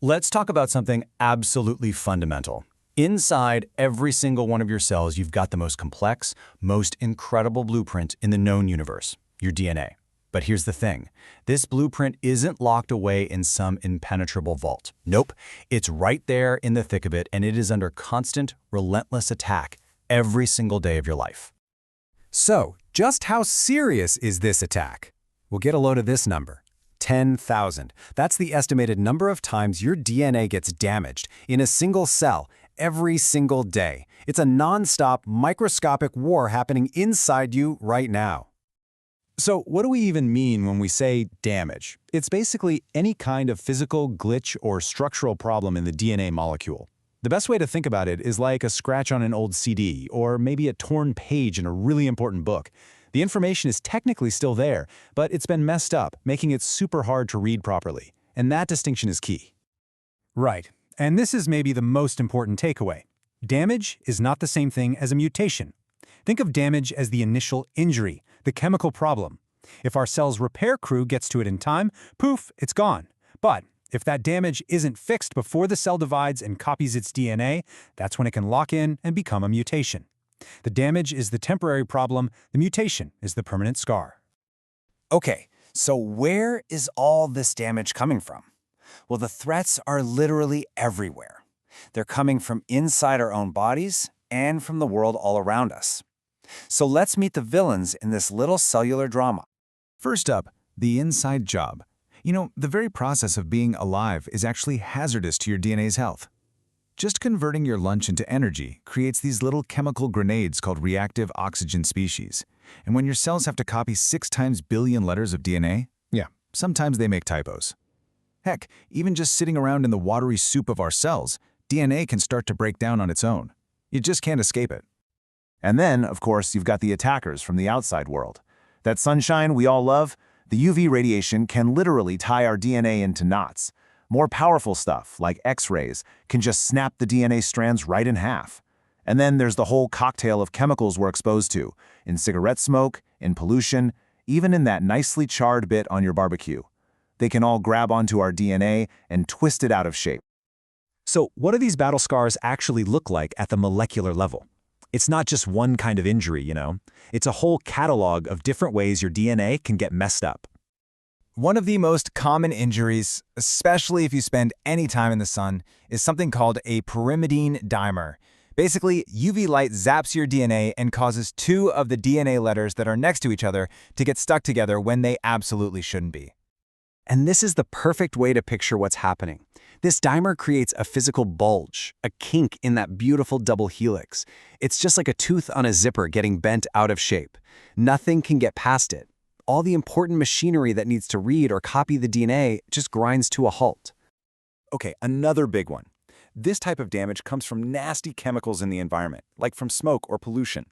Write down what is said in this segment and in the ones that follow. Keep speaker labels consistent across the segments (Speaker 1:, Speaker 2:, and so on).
Speaker 1: Let's talk about something absolutely fundamental. Inside every single one of your cells, you've got the most complex, most incredible blueprint in the known universe, your DNA. But here's the thing. This blueprint isn't locked away in some impenetrable vault. Nope, it's right there in the thick of it, and it is under constant, relentless attack every single day of your life.
Speaker 2: So, just how serious is this attack? We'll get a load of this number. 10,000. That's the estimated number of times your DNA gets damaged in a single cell every single day. It's a non-stop, microscopic war happening inside you right now.
Speaker 3: So what do we even mean when we say damage? It's basically any kind of physical glitch or structural problem in the DNA molecule. The best way to think about it is like a scratch on an old CD, or maybe a torn page in a really important book. The information is technically still there, but it's been messed up, making it super hard to read properly. And that distinction is key.
Speaker 2: Right. And this is maybe the most important takeaway. Damage is not the same thing as a mutation. Think of damage as the initial injury, the chemical problem. If our cell's repair crew gets to it in time, poof, it's gone. But if that damage isn't fixed before the cell divides and copies its DNA, that's when it can lock in and become a mutation. The damage is the temporary problem, the mutation is the permanent scar.
Speaker 4: Okay, so where is all this damage coming from? Well, the threats are literally everywhere. They're coming from inside our own bodies and from the world all around us. So let's meet the villains in this little cellular drama.
Speaker 5: First up, the inside job. The very process of being alive is actually hazardous to your DNA's health. Just converting your lunch into energy creates these little chemical grenades called reactive oxygen species. And when your cells have to copy 6 times billion letters of DNA, sometimes they make typos. Heck, even just sitting around in the watery soup of our cells, DNA can start to break down on its own. You just can't escape it. And then, of course, you've got the attackers from the outside world. That sunshine we all love, the UV radiation can literally tie our DNA into knots. More powerful stuff, like X-rays, can just snap the DNA strands right in half. And then there's the whole cocktail of chemicals we're exposed to, in cigarette smoke, in pollution, even in that nicely charred bit on your barbecue. They can all grab onto our DNA and twist it out of shape.
Speaker 3: So what do these battle scars actually look like at the molecular level? It's not just one kind of injury, It's a whole catalog of different ways your DNA can get messed up.
Speaker 6: One of the most common injuries, especially if you spend any time in the sun, is something called a pyrimidine dimer. Basically, UV light zaps your DNA and causes 2 of the DNA letters that are next to each other to get stuck together when they absolutely shouldn't be.
Speaker 2: And this is the perfect way to picture what's happening. This dimer creates a physical bulge, a kink in that beautiful double helix. It's just like a tooth on a zipper getting bent out of shape. Nothing can get past it. All the important machinery that needs to read or copy the DNA just grinds to a halt.
Speaker 3: Okay, another big one. This type of damage comes from nasty chemicals in the environment, like from smoke or pollution.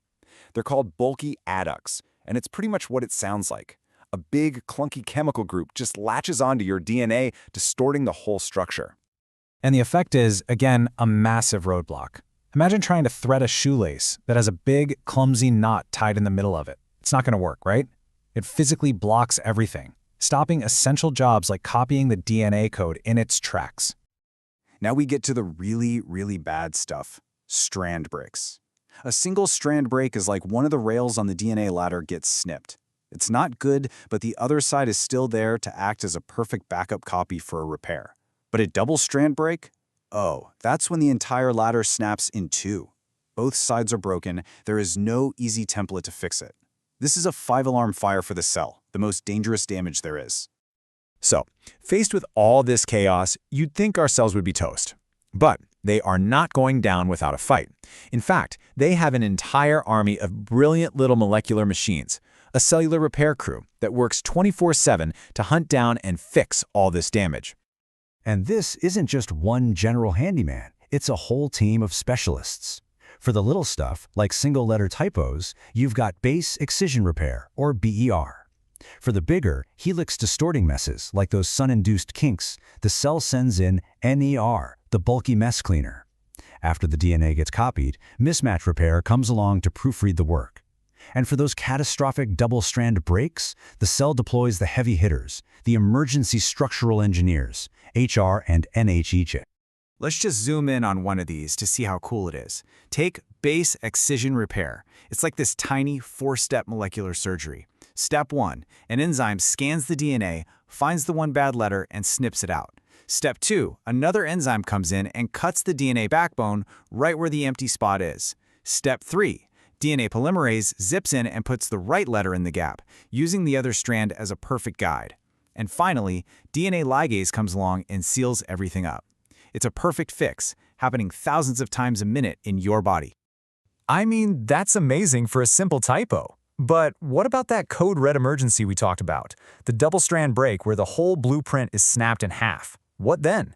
Speaker 3: They're called bulky adducts, and it's pretty much what it sounds like. A big, clunky chemical group just latches onto your DNA, distorting the whole structure.
Speaker 7: And the effect is, again, a massive roadblock. Imagine trying to thread a shoelace that has a big, clumsy knot tied in the middle of it. It's not going to work, right? It physically blocks everything, stopping essential jobs like copying the DNA code in its tracks.
Speaker 3: Now we get to the really, really bad stuff, strand breaks. A single strand break is like one of the rails on the DNA ladder gets snipped. It's not good, but the other side is still there to act as a perfect backup copy for a repair. But a double strand break? Oh, that's when the entire ladder snaps in 2. Both sides are broken. There is no easy template to fix it. This is a 5-alarm fire for the cell, the most dangerous damage there is.
Speaker 1: So, faced with all this chaos, you'd think our cells would be toast. But they are not going down without a fight. In fact, they have an entire army of brilliant little molecular machines, a cellular repair crew that works 24/7 to hunt down and fix all this damage.
Speaker 8: And this isn't just one general handyman, it's a whole team of specialists. For the little stuff, like single-letter typos, you've got base excision repair, or BER. For the bigger, helix distorting messes, like those sun-induced kinks, the cell sends in NER, the bulky mess cleaner. After the DNA gets copied, mismatch repair comes along to proofread the work. And for those catastrophic double-strand breaks, the cell deploys the heavy hitters, the emergency structural engineers, HR and NHEJ.
Speaker 6: Let's just zoom in on one of these to see how cool it is. Take base excision repair. It's like this tiny 4-step molecular surgery. Step 1, an enzyme scans the DNA, finds the one bad letter, and snips it out. Step 2, another enzyme comes in and cuts the DNA backbone right where the empty spot is. Step 3, DNA polymerase zips in and puts the right letter in the gap, using the other strand as a perfect guide. And finally, DNA ligase comes along and seals everything up. It's a perfect fix, happening thousands of times a minute in your body.
Speaker 2: I mean, that's amazing for a simple typo. But what about that code red emergency we talked about? The double-strand break where the whole blueprint is snapped in half. What then?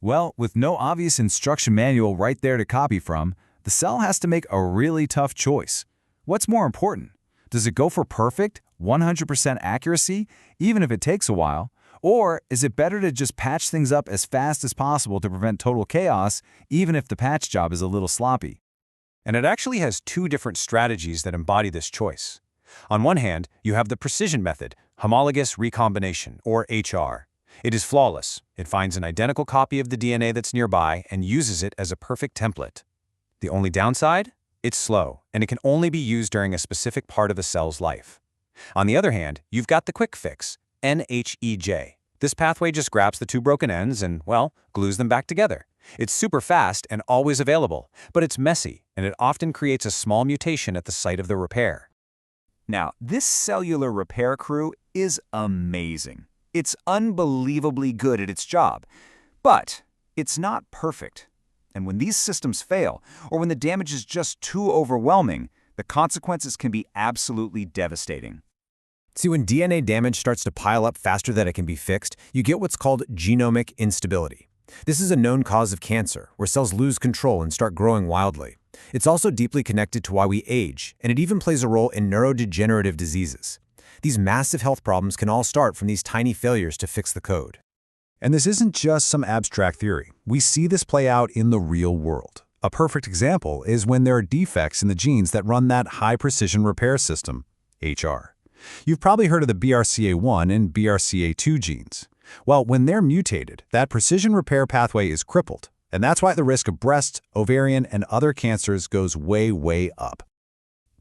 Speaker 5: Well, with no obvious instruction manual right there to copy from, the cell has to make a really tough choice. What's more important? Does it go for perfect, 100% accuracy, even if it takes a while? Or is it better to just patch things up as fast as possible to prevent total chaos, even if the patch job is a little sloppy?
Speaker 1: And it actually has two different strategies that embody this choice. On one hand, you have the precision method, homologous recombination, or HR. It is flawless. It finds an identical copy of the DNA that's nearby and uses it as a perfect template. The only downside? It's slow, and it can only be used during a specific part of the cell's life. On the other hand, you've got the quick fix, NHEJ. This pathway just grabs the two broken ends and, well, glues them back together. It's super fast and always available, but it's messy, and it often creates a small mutation at the site of the repair.
Speaker 4: Now, this cellular repair crew is amazing. It's unbelievably good at its job, but it's not perfect. And when these systems fail, or when the damage is just too overwhelming, the consequences can be absolutely devastating.
Speaker 1: See, when DNA damage starts to pile up faster than it can be fixed, you get what's called genomic instability. This is a known cause of cancer, where cells lose control and start growing wildly. It's also deeply connected to why we age, and it even plays a role in neurodegenerative diseases. These massive health problems can all start from these tiny failures to fix the code.
Speaker 3: And this isn't just some abstract theory. We see this play out in the real world. A perfect example is when there are defects in the genes that run that high-precision repair system, HR. You've probably heard of the BRCA1 and BRCA2 genes. Well, when they're mutated, that precision repair pathway is crippled, and that's why the risk of breast, ovarian, and other cancers goes way, way up.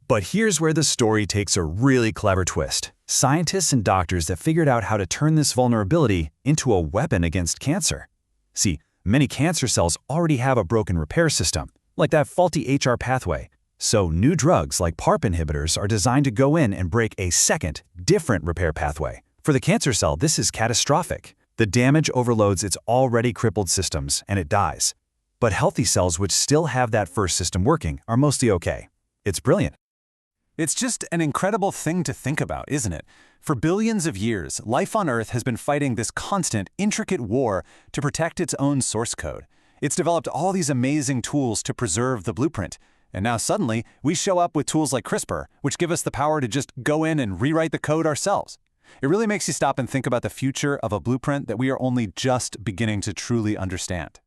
Speaker 9: But here's where the story takes a really clever twist. Scientists and doctors that figured out how to turn this vulnerability into a weapon against cancer. See, many cancer cells already have a broken repair system, like that faulty HR pathway. So new drugs like PARP inhibitors are designed to go in and break a second, different repair pathway. For the cancer cell, this is catastrophic. The damage overloads its already crippled systems, and it dies. But healthy cells which still have that first system working are mostly okay. It's brilliant.
Speaker 1: It's just an incredible thing to think about, isn't it? For billions of years, life on Earth has been fighting this constant, intricate war to protect its own source code. It's developed all these amazing tools to preserve the blueprint. And now suddenly, we show up with tools like CRISPR, which give us the power to just go in and rewrite the code ourselves. It really makes you stop and think about the future of a blueprint that we are only just beginning to truly understand.